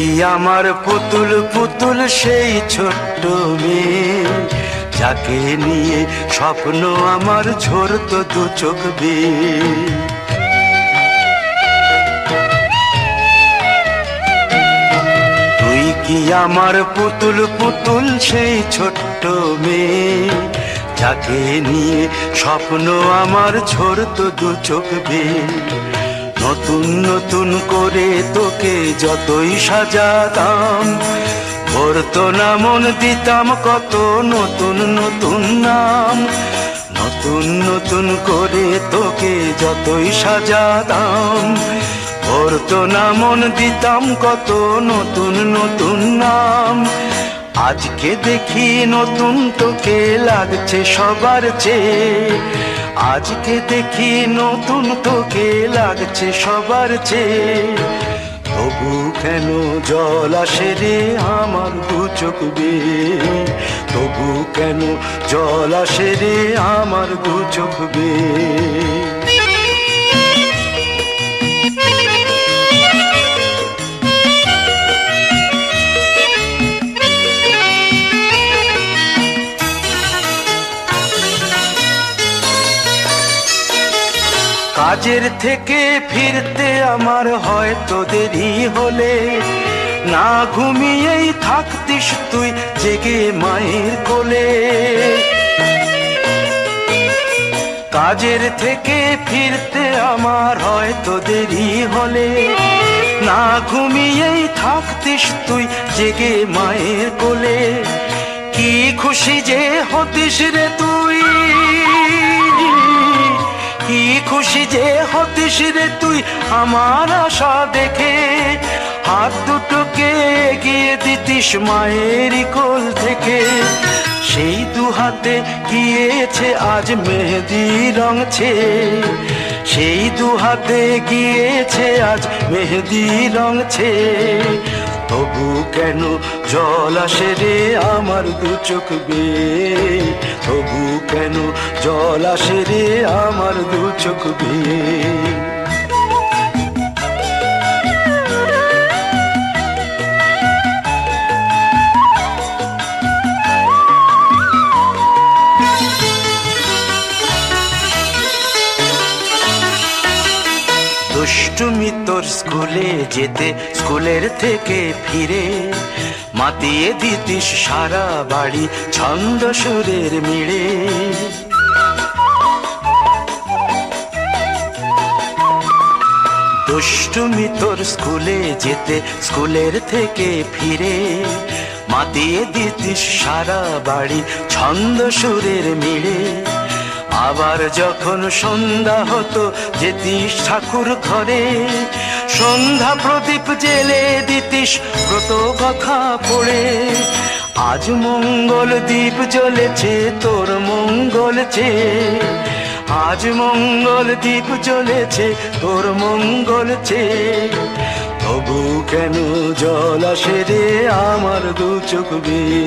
কি আমার পুতুল পুতুল সেই ছোট্ট মেয়ে, যাকে নিয়ে স্বপ্ন আমার ঝরতো দু চোখ বেয়ে। তুই কি আমার পুতুল পুতুল সেই ছোট্ট মেয়ে, যাকে নিয়ে স্বপ্ন আমার ঝরতো দু চোখ বেয়ে। নতুন নতুন করে তোকে যতই সাজাতাম, ভরতো না মন, দিতাম কত নতুন নতুন নাম। নতুন নতুন করে তোকে যতই সাজাতাম, ভরতো না মন, দিতাম কত নতুন নতুন নাম। আজকে দেখি নতুন তোকে লাগছে সবার চেয়ে, আজকে দেখি নতুন তোকে লাগছে সবার চেয়ে। তবু কেন জল আসে রে আমার দু চোখ বেয়ে, তবু কেন জল আসে রে আমার দু চোখ বেয়ে। কাজের থেকে ফিরতে আমার হয়তো দেরি হলে, না ঘুমিয়েই থাকতিস তুই জেগে মায়ের কোলে। কাজের থেকে ফিরতে আমার হয়তো দেরি হলে, না ঘুমিয়েই থাকতিস তুই জেগে মায়ের কোলে। কি খুশি যে হতিস রে তুই, কি খুশি যে হতিস রে তুই আমার আশা দেখে। হাত দুটোকে এগিয়ে দিতিস মায়ের কোল থেকে, সেই দু হাতে গিয়েছে আজ মেহেদি রং ছেয়ে। সেই দু হাতে গিয়েছে আজ মেহেদি রং ছেয়ে। তবু কেন জল আসে রে আমার দু চোখ বেয়ে, তবু কেন জল আসে রে আমার দু চোখ বেয়ে। দুষ্টুমি তোর স্কুলে যেতে, স্কুলের থেকে ফিরে মাতিয়ে দিতিস সারা বাড়ি ছন্দ সুরের মিড়ে। দুষ্টুমি তোর স্কুলে যেতে, স্কুলের থেকে ফিরে মাতিয়ে দিতিস সারা বাড়ি ছন্দ সুরের মিড়ে। আবার যখন সন্ধ্যা হতো যেতিস ঠাকুর ঘরে, সন্ধ্যা প্রদীপ জেলে দিতিস ব্রত কথা পড়ে। আজ মঙ্গল দ্বীপ জ্বলেছে তোর মঙ্গল চেয়ে, আজ মঙ্গল দ্বীপ জ্বলেছে তোর মঙ্গল চেয়ে। তবু কেন জল আসে রে আমার দু চোখ বেয়ে,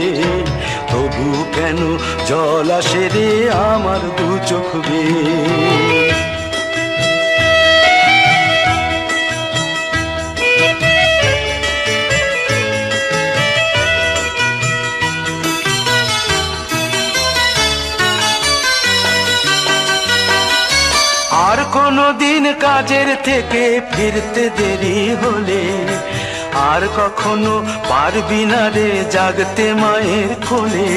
তবু কেন জল আসে রে আমার দু চোখ বেয়ে। আর কোনো দিন কাজের থেকে ফিরতে দেরি হলে, আর কখনো পারবি না রে জাগতে মায়ের কোলে।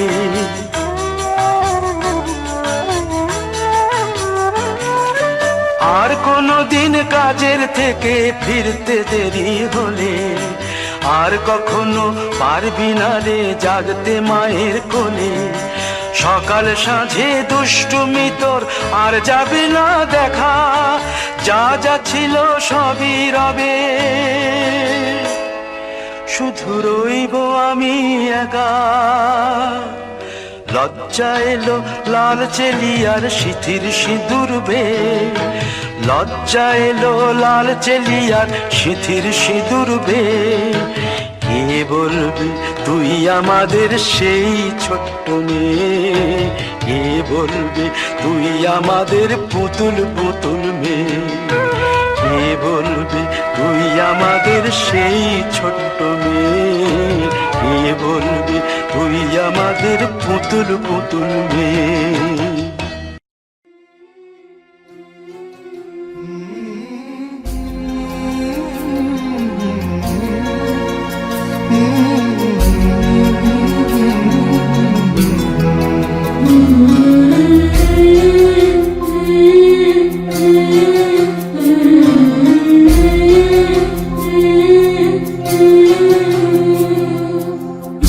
আর কোনো দিন কাজের থেকে ফিরতে দেরি হলে, আর কখনো পারবি না রে জাগতে মায়ের কোলে। সকাল সাঁঝে দুষ্টুমি তোর আর যাবে না দেখা, যা যা ছিল সবই রবে, শুধু রইব আমি একা। লজ্জা এলো লাল চেলিয়ার সিথির সিঁদুর বেয়ে, লজ্জা এলো লাল চেলিয়ার সিথির সিঁদুর বেয়ে। কে বলবে তুই আমাদের সেই ছোট্ট মেয়ে, কে বলবে তুই আমাদের পুতুল পুতুল মেয়ে, কে বলবে তুই আমাদের সেই ছোট্ট মেয়ে। পুতুল পুতুল মেয়ে।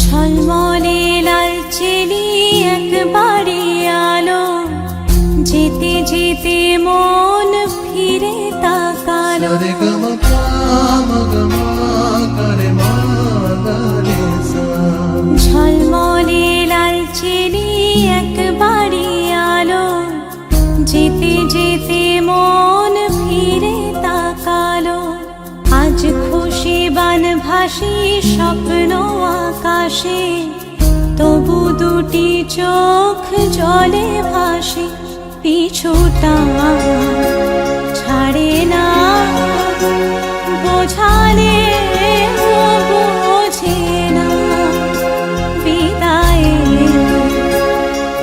ঝলমলে লাল চিনি একবারে আলো, যেতে যেতে মন ফিরে তাকালো। আজ খুশি বানভাসি স্বপ্ন আকাশে, তবু দুটি চোখ জলে ভাসে। পিছুটা ছাড়ে না, বোঝালে বোঝে না। বিদায়ে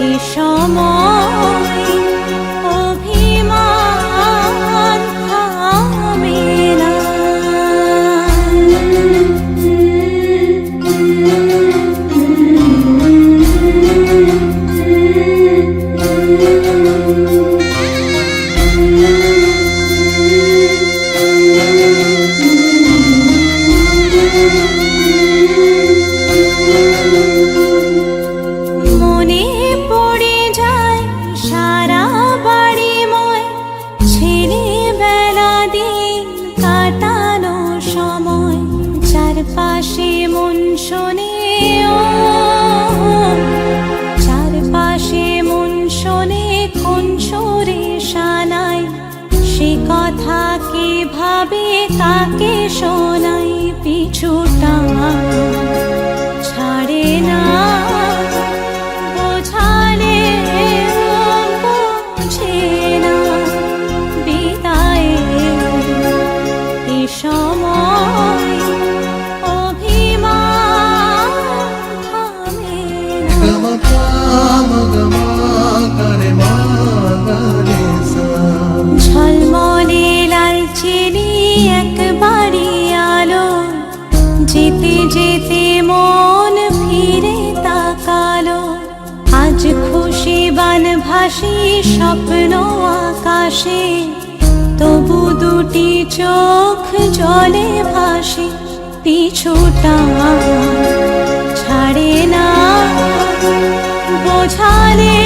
এ সময় অভিমান থামে না। মনে পড়ে যায় সারা বাড়িময়, ছেলেবেলা দিন কাটানো সময়। চারপাশে মন শোনে, চারপাশে মন শোনে কোন সুরে শানায়। সে কথা কে ভাবে কাকে শোনাই। পিছুটা ছাড়ে না, বোঝালে বোঝে না। বিদায়ে এ সময় অভিমান থামে না। ঝলমলে লাল চিনি একবারে আলো, যেতে যেতে মন ফিরে তাকালো। আজ খুশি বানভাসি স্বপ্ন আকাশে, তবু দুটি চোখ জলে ভাসে। পিছুটা ছাড়ে না, বোঝালে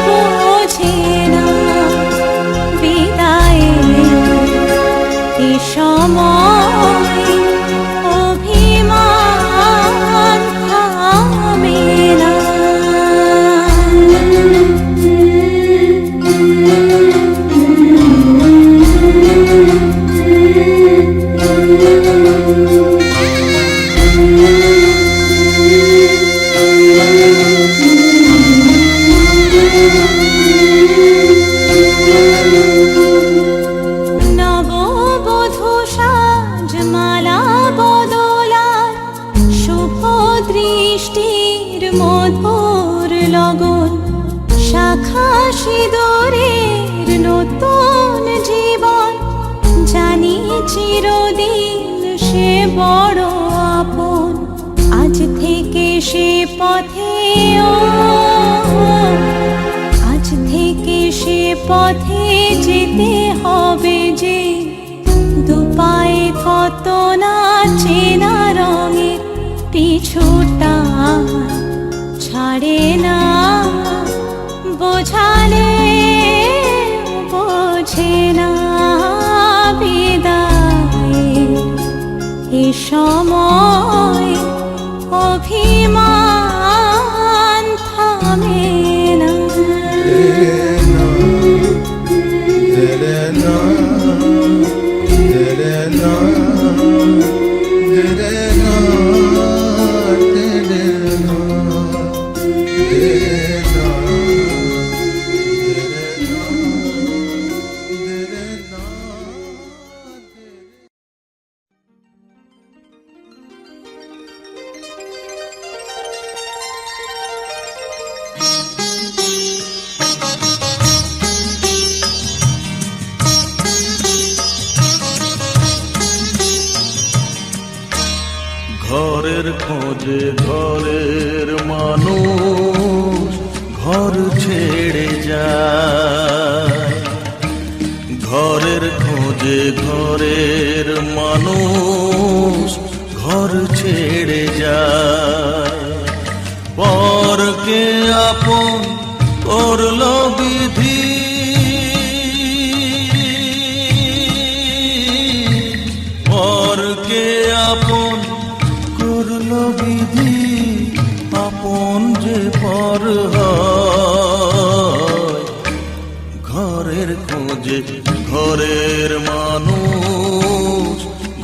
বোঝে না। বিদায়ে এ সময় অভিমান থামে না। নববধূ সাজমালা বদলার, শুভ দৃষ্টির মধুর লগন। শাখা সিঁদুরের নতুন জীবন, জানি চিরদিন সে বড় আপন। আজ থেকে সে পথে, আজ থেকে সে পথে যেতে হবে যে। দুপায়ে কত না চেনা রঙের, পিছুটা ছাড়ে না, বোঝালে বোঝে না। বিদায়ে এ সময় অভিমান থামে না। খোঁজে ঘরের মানুষ ঘর ছেড়ে যায়, ঘরের খোঁজে ঘরের মানুষ ঘর ছেড়ে যায়। পরকে আপন করলো বিধি, পরকে আপন করলো বিধি, আপন যে পর হয়। ঘরের খোঁজে ঘরের মানুষ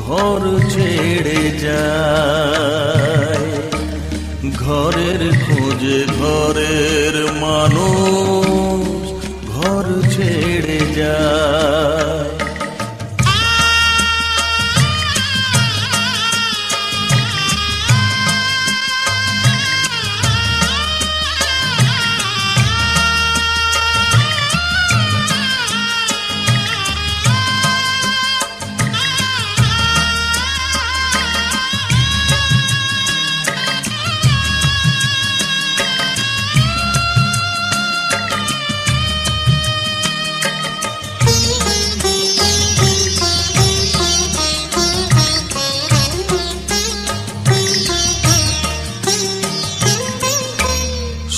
ঘর ছেড়ে যায়, ঘরের খোঁজে ঘরের মানুষ ঘর ছেড়ে যায়।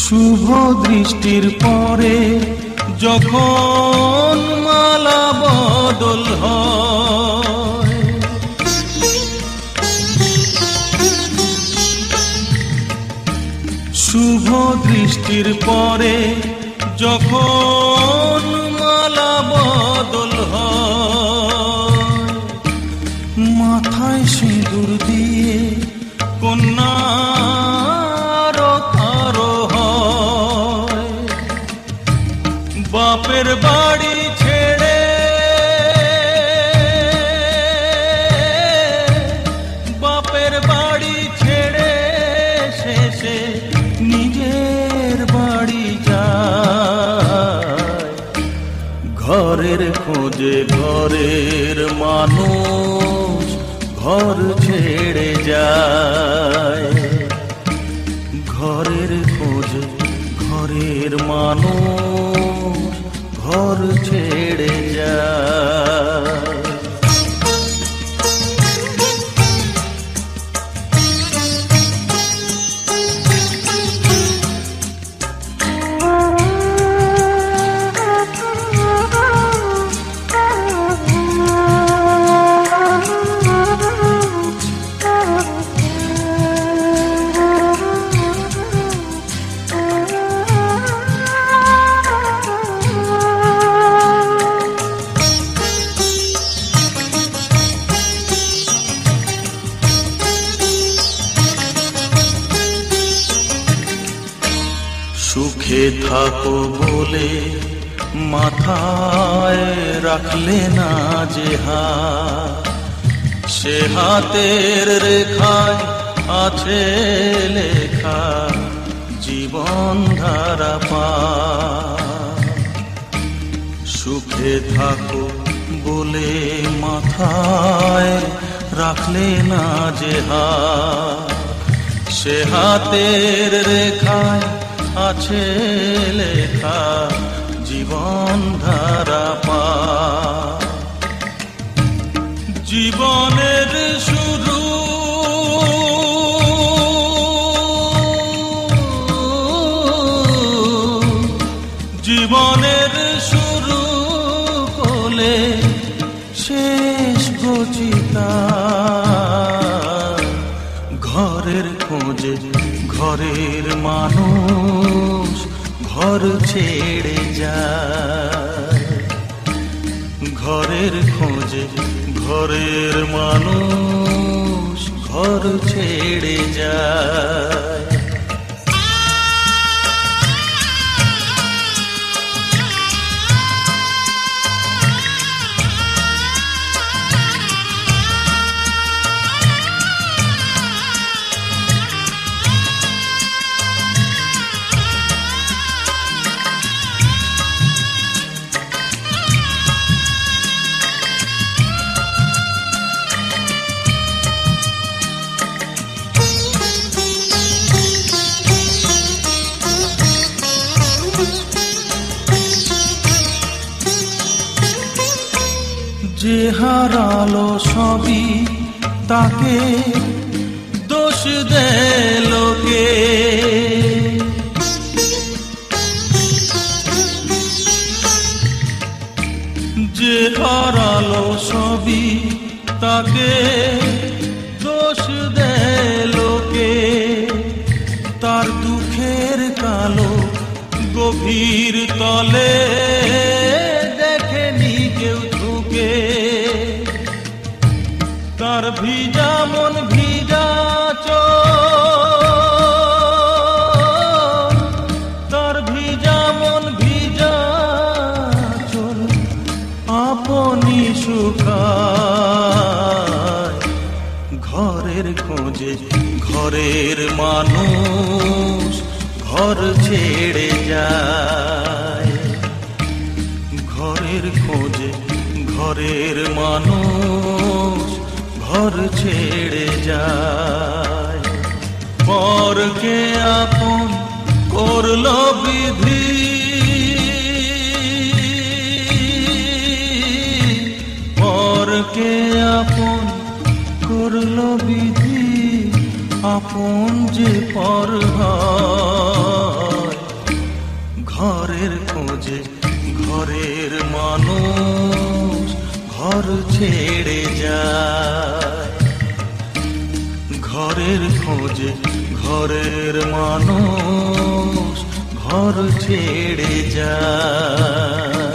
শুভ দৃষ্টির পরে যখন মালা বদল হয়, শুভ দৃষ্টির পরে যখন মালা বদল হয়, মাথায় সিঁদুর দিয়ে কন্যা বাপের বাড়ি ছেড়ে, বাপের বাড়ি ছেড়ে শেষে নিজের বাড়ি যায়। ঘরের খোঁজে ঘরের মানুষ ঘর ছেড়ে যায়, ঘরের খোঁজে ঘরের মানুষ ঘর ছেড়ে যায়। সুখে থাকো বলে মাথায় রাখলে না যে হাত, সে হাতের রেখায় আছে লেখা জীবন ধারা পা। সুখে থাকো বলে মাথায় রাখলে না যে হাত, সে হাতের রেখায় আছে লেখা জীবন ধারা পা। জীবনের শুরু জীবনের শুরু কোলে শেষ গচিতা। ঘরের খোঁজে ঘরের মানুষ ঘর ছেড়ে যায়, ঘরের খোঁজে ঘরের মানুষ ঘর ছেড়ে যায়। যে হারালো সবই তাকে দোষ দেয় লোকে। যে হারালো সবই তাকে দোষ দেয় লোকে। তার দুঃখের কালো গভীর তলে দেখেনি কেউ ঝুঁকে। তার ভিজা মন ভিজা চোখ, তার ভিজা মন ভিজা চোখ আপনি শুকায়। ঘরের খোঁজে ঘরের মানুষ ঘর ছেড়ে যায়। ঘরের খোঁজে ঘরের মানুষ ঘর ছেড়ে যায়। পরকে আপন করলো বিধি, পরকে আপন করলো বিধি। আপন যে পর হয়। ঘরের খোঁজে ঘরের মানুষ ঘর ছেড়ে যায়। ঘরের খোঁজে ঘরের মানুষ ঘর ছেড়ে যায়।